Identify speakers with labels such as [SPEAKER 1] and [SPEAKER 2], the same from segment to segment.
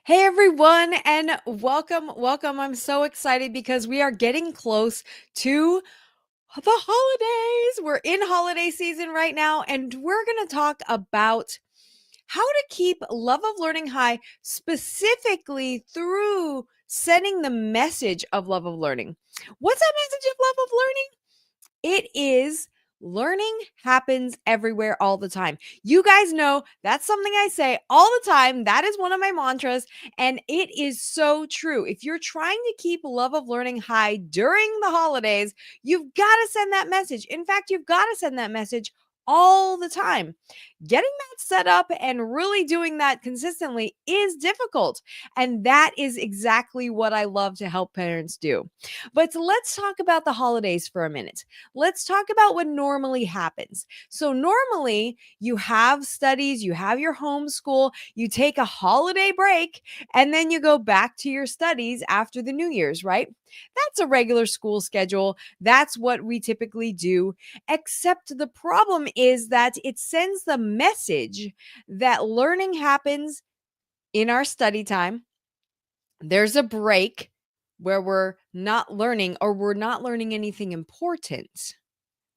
[SPEAKER 1] Hey everyone, and welcome. I'm so excited because we are getting close to the holidays. We're in holiday season right now, and we're going to talk about how to keep love of learning high, specifically through sending the message of love of learning. What's that message of love of learning? It is learning happens everywhere all the time. You guys know that's something I say all the time. That is one of my mantras, and it is so true. If you're trying to keep love of learning high during the holidays, you've got to send that message. In fact, you've got to send that message all the time. Getting that set up and really doing that consistently is difficult. And that is exactly what I love to help parents do. But let's talk about the holidays for a minute. Let's talk about what normally happens. So, normally you have studies, you have your homeschool, you take a holiday break, and then you go back to your studies after the New Year's, right? That's a regular school schedule. That's what we typically do. Except the problem is that it sends the message that learning happens in our study time. There's a break where we're not learning or we're not learning anything important.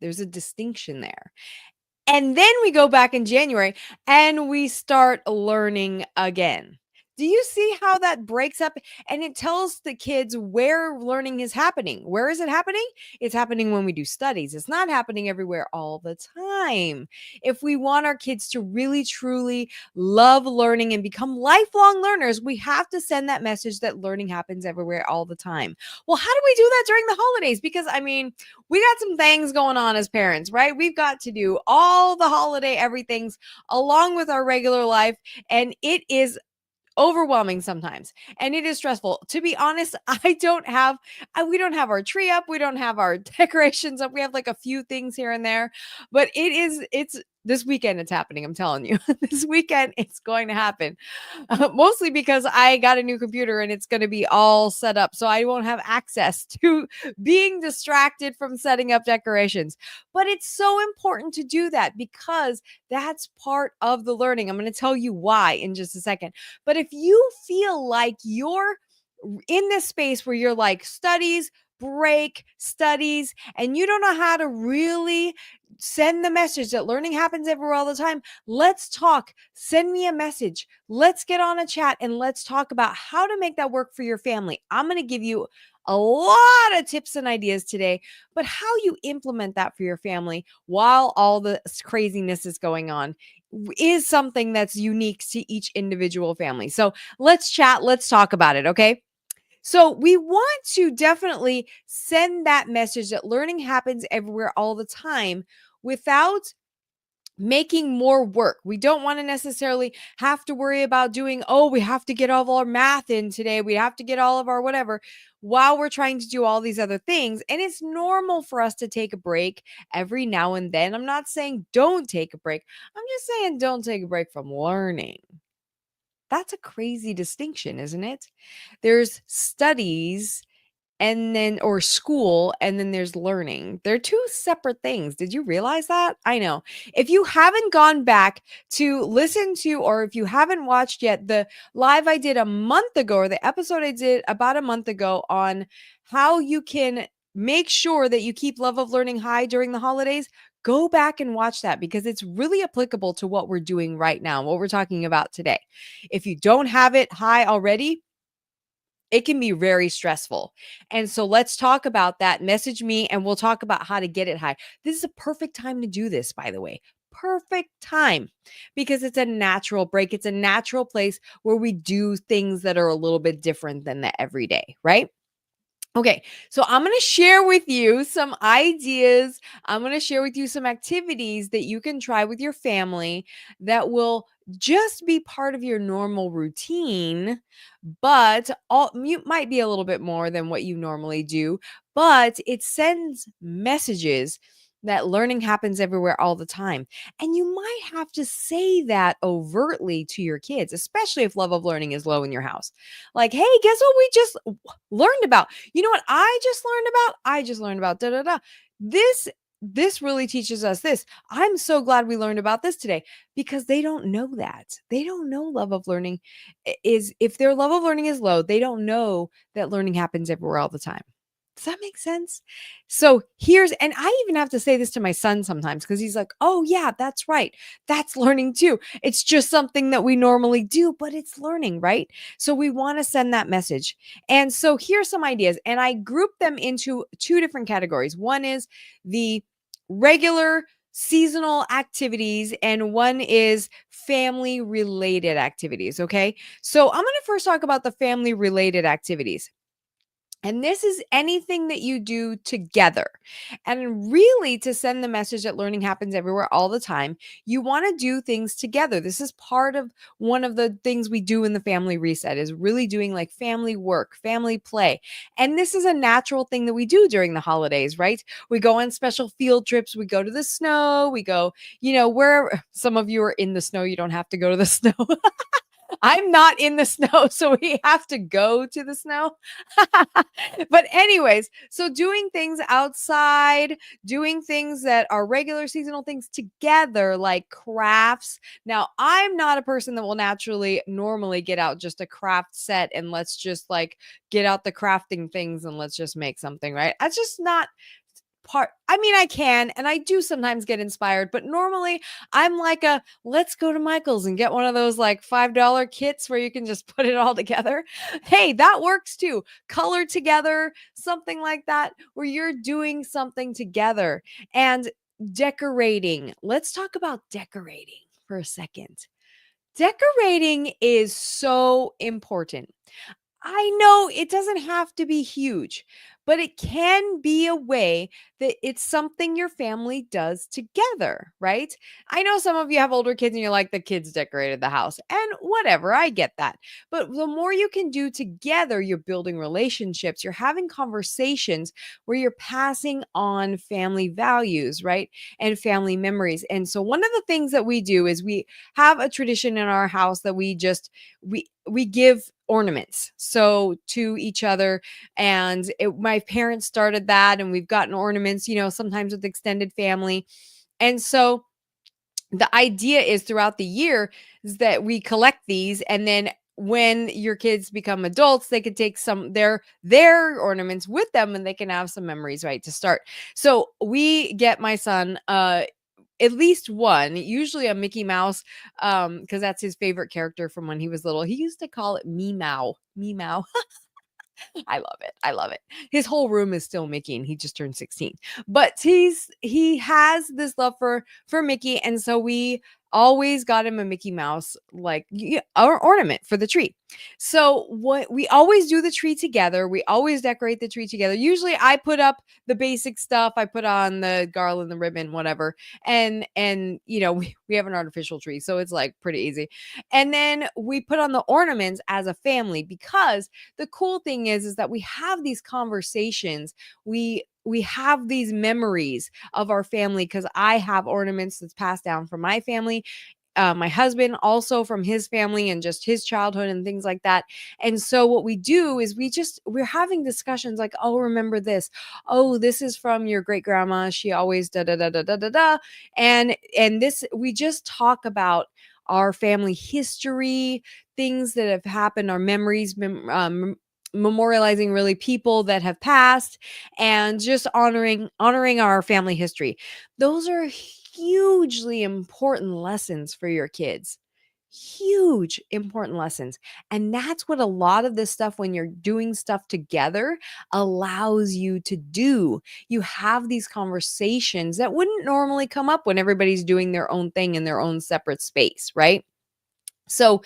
[SPEAKER 1] There's a distinction there. And then we go back in January and we start learning again. Do you see how that breaks up? And it tells the kids where learning is happening. Where is it happening? It's happening when we do studies. It's not happening everywhere all the time. If we want our kids to really, truly love learning and become lifelong learners, we have to send that message that learning happens everywhere all the time. Well, how do we do that during the holidays? Because, we got some things going on as parents, right? We've got to do all the holiday everythings along with our regular life. And it is overwhelming sometimes, and it is stressful. To be honest, we don't have our tree up, we don't have our decorations up. We have like a few things here and there, but it's this weekend it's happening. I'm telling you, this weekend it's going to happen. Mostly because I got a new computer and it's going to be all set up, so I won't have access to being distracted from setting up decorations. But it's so important to do that because that's part of the learning. I'm going to tell you why in just a second. But if you feel like you're in this space where you're like studies, break, studies, and you don't know how to really send the message that learning happens everywhere all the time, let's talk. Send me a message. Let's get on a chat and let's talk about how to make that work for your family. I'm going to give you a lot of tips and ideas today, but how you implement that for your family while all the craziness is going on is something that's unique to each individual family. So let's chat, let's talk about it, okay? So we want to definitely send that message that learning happens everywhere all the time without making more work. We don't want to necessarily have to worry about doing, oh, we have to get all of our math in today. We have to get all of our whatever while we're trying to do all these other things. And it's normal for us to take a break every now and then. I'm not saying don't take a break. I'm just saying don't take a break from learning. That's a crazy distinction, isn't it? There's studies and then or school and then there's learning. They're two separate things. Did you realize that? I know. If you haven't gone back to listen to, or if you haven't watched yet the live I did a month ago, or the episode I did about a month ago on how you can make sure that you keep love of learning high during the holidays, go back and watch that because it's really applicable to what we're doing right now, what we're talking about today. If you don't have it high already, it can be very stressful. And so let's talk about that. Message me and we'll talk about how to get it high. This is a perfect time to do this, by the way. Perfect time because it's a natural break. It's a natural place where we do things that are a little bit different than the everyday, right? Okay, so I'm going to share with you some ideas. I'm going to share with you some activities that you can try with your family that will just be part of your normal routine, but you might be a little bit more than what you normally do, but it sends messages that learning happens everywhere all the time. And you might have to say that overtly to your kids, especially if love of learning is low in your house. Like, hey, guess what we just learned about? You know what I just learned about? I just learned about da da da. This this really teaches us this. I'm so glad we learned about this today because they don't know that. They don't know love of learning is if their love of learning is low, they don't know that learning happens everywhere all the time. Does that make sense? So and I even have to say this to my son sometimes because he's like, oh, yeah, that's right. That's learning too. It's just something that we normally do, but it's learning, right? So we want to send that message. And so here's some ideas. And I group them into two different categories. One is the regular seasonal activities, and one is family related activities. Okay. So I'm going to first talk about the family related activities. And this is anything that you do together. And really, to send the message that learning happens everywhere all the time, you want to do things together. This is part of one of the things we do in the family reset is really doing like family work, family play. And this is a natural thing that we do during the holidays, right? We go on special field trips, we go to the snow, we go, where some of you are in the snow, you don't have to go to the snow. I'm not in the snow, so we have to go to the snow. But anyways, so doing things outside, doing things that are regular seasonal things together, like crafts. Now, I'm not a person that will normally get out just a craft set and let's just like get out the crafting things and let's just make something, right? That's just not I mean, I can, and I do sometimes get inspired, but normally I'm like let's go to Michael's and get one of those like $5 kits where you can just put it all together. Hey, that works too. Color together, something like that, where you're doing something together. And decorating. Let's talk about decorating for a second. Decorating is so important. I know it doesn't have to be huge, but it can be a way that it's something your family does together, right? I know some of you have older kids and you're like, the kids decorated the house, and whatever, I get that. But the more you can do together, you're building relationships, you're having conversations where you're passing on family values, right? And family memories. And so one of the things that we do is we have a tradition in our house that we give ornaments so to each other, and my parents started that, and we've gotten ornaments, sometimes with extended family. And so the idea is throughout the year is that we collect these, and then when your kids become adults, they could take some their ornaments with them and they can have some memories, right, to start. So we get my son at least one, usually a Mickey Mouse, because that's his favorite character from when he was little. He used to call it Meow. Meow. I love it. I love it. His whole room is still Mickey, and he just turned 16. But he has this love for Mickey, and so we always got him a Mickey Mouse our ornament for the tree. So what we always do the tree together. We always decorate the tree together. Usually I put up the basic stuff. I put on the garland, the ribbon, whatever. And we have an artificial tree, so it's like pretty easy. And then we put on the ornaments as a family, because the cool thing is that we have these conversations. We have these memories of our family, because I have ornaments that's passed down from my family, my husband also from his family and just his childhood and things like that. And so what we do is we're having discussions like, oh, remember this? Oh, this is from your great grandma. She always da da da da da da da. And this, we just talk about our family history, things that have happened, our memories, memorializing really people that have passed, and just honoring our family history. Those are hugely important lessons for your kids. Huge important lessons. And that's what a lot of this stuff, when you're doing stuff together, allows you to do. You have these conversations that wouldn't normally come up when everybody's doing their own thing in their own separate space, right? So,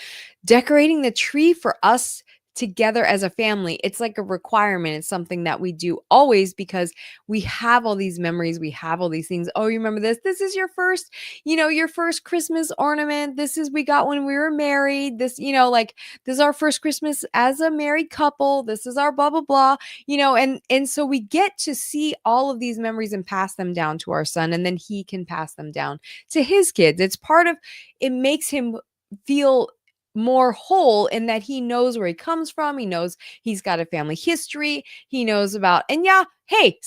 [SPEAKER 1] decorating the tree for us together as a family, it's like a requirement. It's something that we do always, because we have all these memories, we have all these things. Oh, you remember this? This is your first Christmas ornament. We got when we were married. This is our first Christmas as a married couple. This is our blah blah blah, and so we get to see all of these memories and pass them down to our son, and then he can pass them down to his kids. It makes him feel more whole in that he knows where he comes from. He knows he's got a family history. He knows about, and yeah, hey,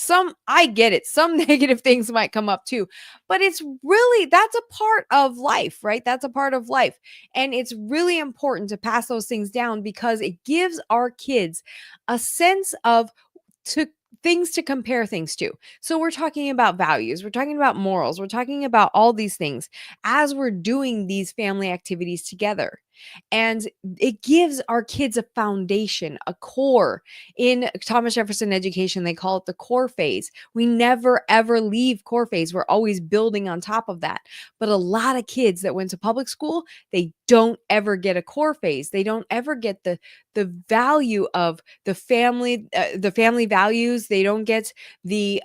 [SPEAKER 1] I get it. Some negative things might come up too, but it's really, that's a part of life, right? That's a part of life. And it's really important to pass those things down because it gives our kids a sense of to things to compare things to. So we're talking about values, we're talking about morals, we're talking about all these things as we're doing these family activities together. And it gives our kids a foundation, a core. In Thomas Jefferson education, they call it the core phase. We never ever leave core phase. We're always building on top of that. But a lot of kids that went to public school, they don't ever get a core phase. They don't ever get the value of the family values. They don't get the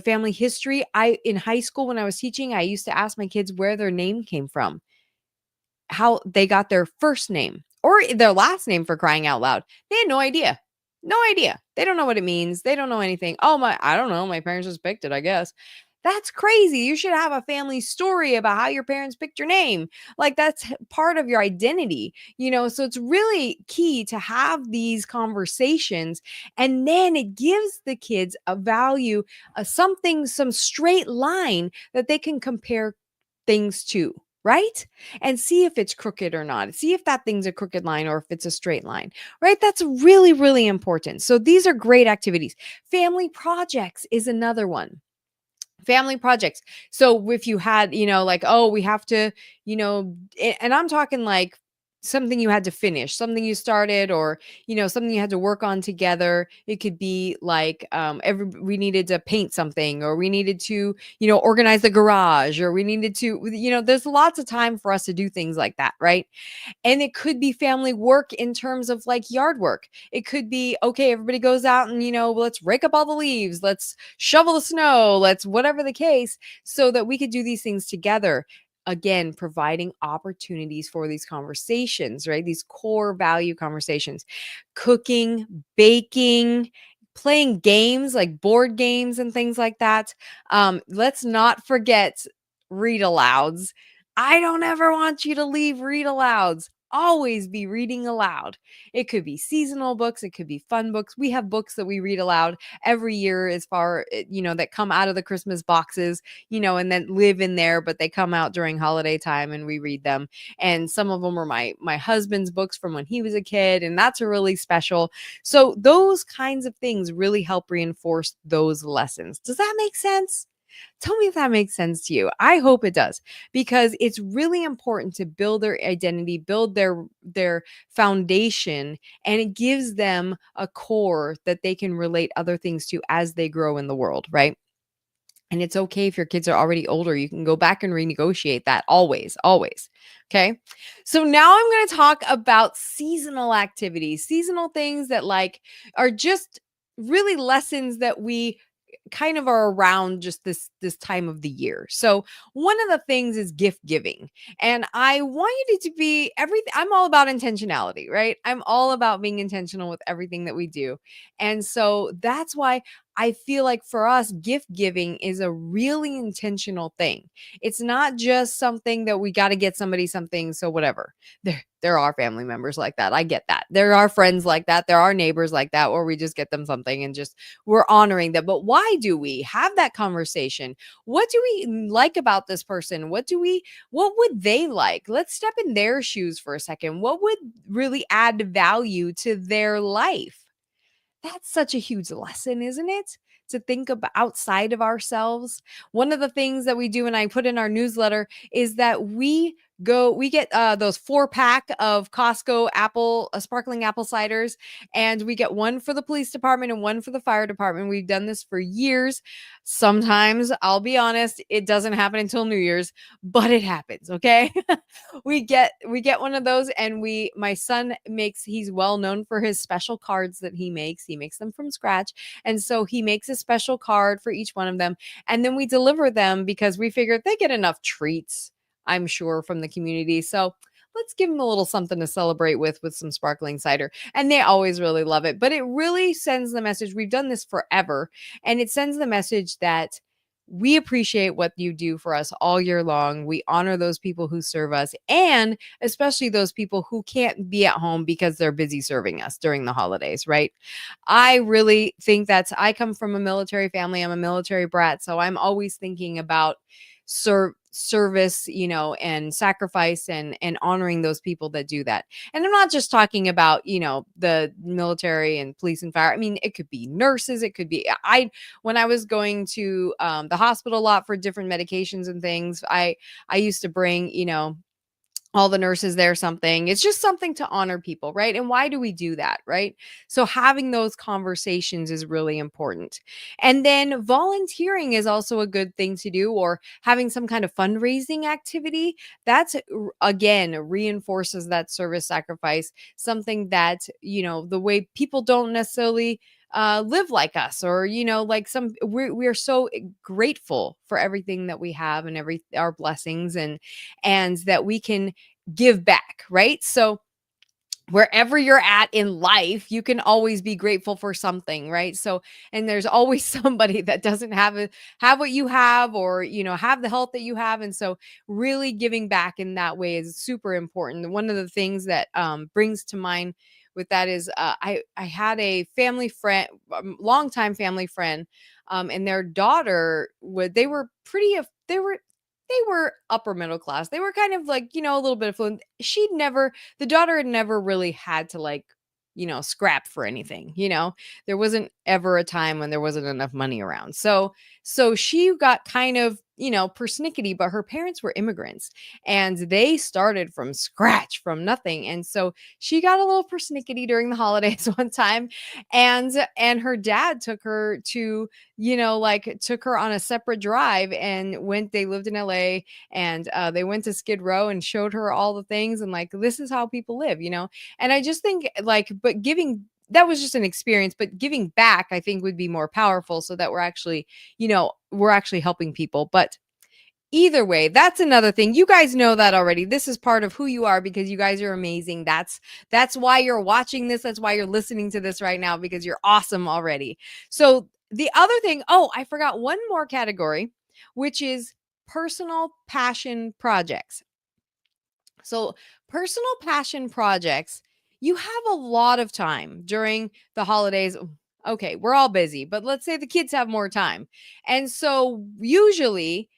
[SPEAKER 1] family history. I In high school when I was teaching, I used to ask my kids where their name came from, how they got their first name or their last name, for crying out loud. They had no idea. No idea. They don't know what it means. They don't know anything. Oh my, I don't know. My parents just picked it, I guess. That's crazy. You should have a family story about how your parents picked your name. Like that's part of your identity, So it's really key to have these conversations. And then it gives the kids a value, some straight line that they can compare things to, right? And see if it's crooked or not. See if that thing's a crooked line or if it's a straight line, right? That's really, really important. So these are great activities. Family projects is another one. Family projects. So if you had, like, oh, we have to, and I'm talking like something you had to finish, something you started, or something you had to work on together. It could be like we needed to paint something, or we needed to organize the garage, or we needed to there's lots of time for us to do things like that, right? And it could be family work in terms of like yard work. It could be, okay, everybody goes out and, let's rake up all the leaves, let's shovel the snow, let's whatever the case, so that we could do these things together. Again, providing opportunities for these conversations, right? These core value conversations, cooking, baking, playing games like board games and things like that. Let's not forget read alouds. I don't ever want you to leave read alouds. Always be reading aloud. It could be seasonal books, it could be fun books. We have books that we read aloud every year, as far that come out of the Christmas boxes, and then live in there, but they come out during holiday time and we read them. And some of them are my husband's books from when he was a kid, and that's a really special. So those kinds of things really help reinforce those lessons. Does that make sense? Tell me if that makes sense to you. I hope it does, because it's really important to build their identity, build their foundation, and it gives them a core that they can relate other things to as they grow in the world, right? And it's okay if your kids are already older. You can go back and renegotiate that always, always. Okay. So now I'm going to talk about seasonal activities, seasonal things that like are just really lessons that we kind of are around just this time of the year. So one of the things is gift giving. And I want you to be everything. I'm all about intentionality, right? I'm all about being intentional with everything that we do. And so that's why I feel like for us, gift giving is a really intentional thing. It's not just something that we got to get somebody something, so whatever. There are family members like that. I get that. There are friends like that. There are neighbors like that, where we just get them something and just we're honoring them. But why do we have that conversation? What do we like about this person? What would they like? Let's step in their shoes for a second. What would really add value to their life? That's such a huge lesson, isn't it? To think about outside of ourselves. One of the things that we do, and I put in our newsletter, is that we get those 4-pack of Costco sparkling apple ciders, and we get one for the police department and one for the fire department. We've done this for years. Sometimes, I'll be honest, it doesn't happen until New Year's, but it happens. Okay. we get one of those, and my son he's well known for his special cards that he makes. He makes them from scratch, and so he makes a special card for each one of them, and then we deliver them because we figured they get enough treats, I'm sure, from the community. So let's give them a little something to celebrate with some sparkling cider. And they always really love it. But it really sends the message. We've done this forever, and it sends the message that we appreciate what you do for us all year long. We honor those people who serve us, and especially those people who can't be at home because they're busy serving us during the holidays, right? I really think I come from a military family. I'm a military brat, so I'm always thinking about service, and sacrifice, and honoring those people that do that. And I'm not just talking about, the military and police and fire. I mean, it could be nurses, it could be I when I was going to the hospital a lot for different medications and things, I used to bring, all the nurses there something. It's just something to honor people, right? And why do we do that, right? So having those conversations is really important. And then volunteering is also a good thing to do, or having some kind of fundraising activity. That's again reinforces that service sacrifice, something that, the way people don't necessarily live like us, or like we're so grateful for everything that we have and every our blessings, and that we can give back, right? So wherever you're at in life, you can always be grateful for something, right? So, and there's always somebody that doesn't have what you have, or have the health that you have, and so really giving back in that way is super important. One of the things that brings to mind with that is I had a family friend, longtime family friend, and their daughter would they were pretty they were upper middle class. They were kind of like, a little bit affluent. The daughter had never really had to, like, scrap for anything. There wasn't ever a time when there wasn't enough money around. So she got kind of, persnickety, but her parents were immigrants and they started from scratch, from nothing. And so she got a little persnickety during the holidays one time, and her dad took her to, like, took her on a separate drive and they lived in LA, and they went to Skid Row and showed her all the things, and, like, this is how people live. And I just think, like, but giving that was just an experience, but giving back, I think, would be more powerful, so that we're actually helping people. But either way, that's another thing. You guys know that already. This is part of who you are, because you guys are amazing. That's why you're watching this. That's why you're listening to this right now, because you're awesome already. So the other thing, oh, I forgot one more category, which is personal passion projects. So, personal passion projects, you have a lot of time during the holidays. Okay, we're all busy, but let's say the kids have more time. And so, usually,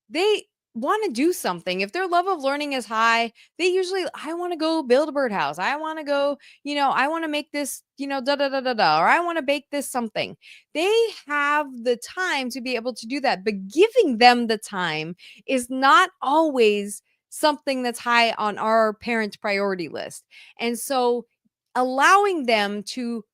[SPEAKER 1] they want to do something. If their love of learning is high, they usually, I want to go build a birdhouse. I want to go, I want to make this, da da da da da, or I want to bake this something. They have the time to be able to do that, but giving them the time is not always something that's high on our parents' priority list. And so allowing them to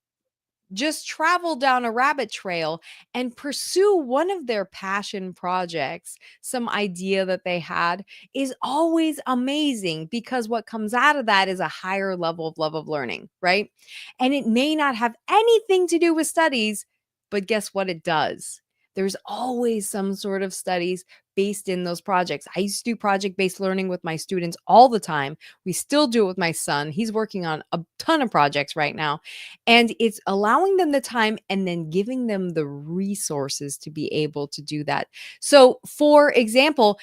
[SPEAKER 1] just travel down a rabbit trail and pursue one of their passion projects, some idea that they had, is always amazing, because what comes out of that is a higher level of love of learning, right? And it may not have anything to do with studies, but guess what it does? There's always some sort of studies based in those projects. I used to do project based learning with my students all the time. We still do it with my son. He's working on a ton of projects right now. And it's allowing them the time and then giving them the resources to be able to do that. So, for example,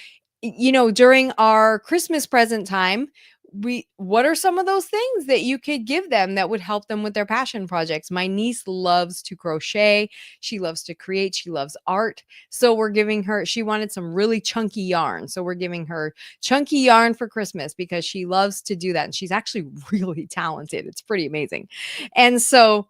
[SPEAKER 1] during our Christmas present time, what are some of those things that you could give them that would help them with their passion projects? My niece loves to crochet. She loves to create. She loves art. So we're giving her, she wanted some really chunky yarn. So we're giving her chunky yarn for Christmas, because she loves to do that. And she's actually really talented. It's pretty amazing. And so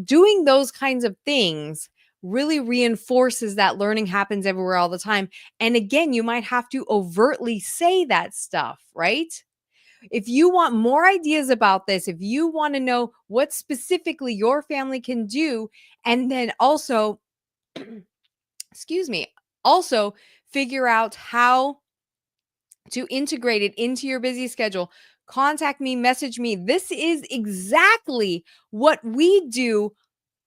[SPEAKER 1] doing those kinds of things really reinforces that learning happens everywhere all the time. And again, you might have to overtly say that stuff, right? If you want more ideas about this, if you want to know what specifically your family can do, and then also, excuse me, also figure out how to integrate it into your busy schedule, contact me, message me. This is exactly what we do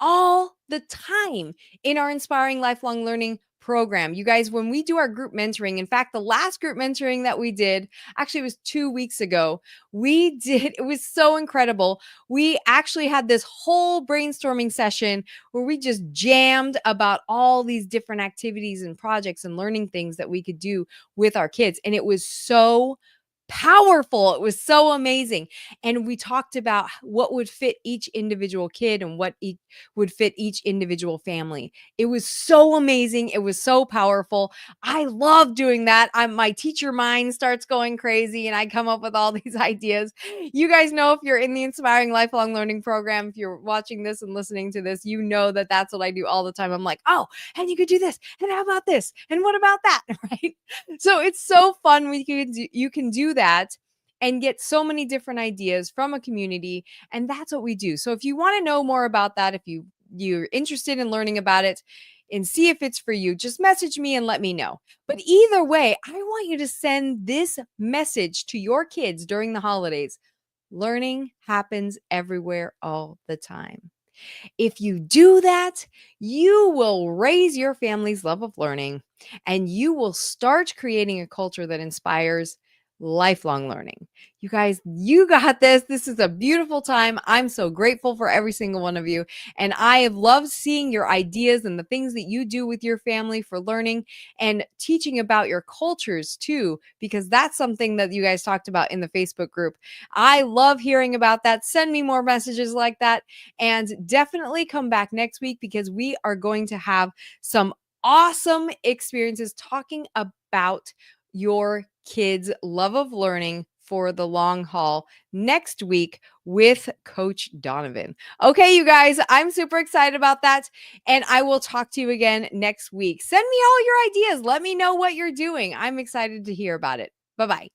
[SPEAKER 1] all the time in our Inspiring Lifelong Learning program. You guys, when we do our group mentoring, in fact, the last group mentoring that we did, actually, it was 2 weeks ago, it was so incredible. We actually had this whole brainstorming session where we just jammed about all these different activities and projects and learning things that we could do with our kids. And it was so powerful. It was so amazing. And we talked about what would fit each individual kid and what would fit each individual family. It was so amazing. It was so powerful. I love doing that. My teacher mind starts going crazy and I come up with all these ideas. You guys know, if you're in the Inspiring Lifelong Learning program, if you're watching this and listening to this, you know that that's what I do all the time. I'm like, oh, and you could do this. And how about this? And what about that? Right? So it's so fun when you can do that and get so many different ideas from a community, and that's what we do. So if you want to know more about that, if you're interested in learning about it and see if it's for you, just message me and let me know. But either way, I want you to send this message to your kids during the holidays. Learning happens everywhere all the time. If you do that, you will raise your family's love of learning and you will start creating a culture that inspires lifelong learning. You guys, you got this. This is a beautiful time. I'm so grateful for every single one of you. And I have loved seeing your ideas and the things that you do with your family for learning and teaching about your cultures too, because that's something that you guys talked about in the Facebook group. I love hearing about that. Send me more messages like that. And definitely come back next week because we are going to have some awesome experiences talking about your kids' love of learning for the long haul next week with Coach Donovan. Okay, you guys, I'm super excited about that. And I will talk to you again next week. Send me all your ideas. Let me know what you're doing. I'm excited to hear about it. Bye-bye.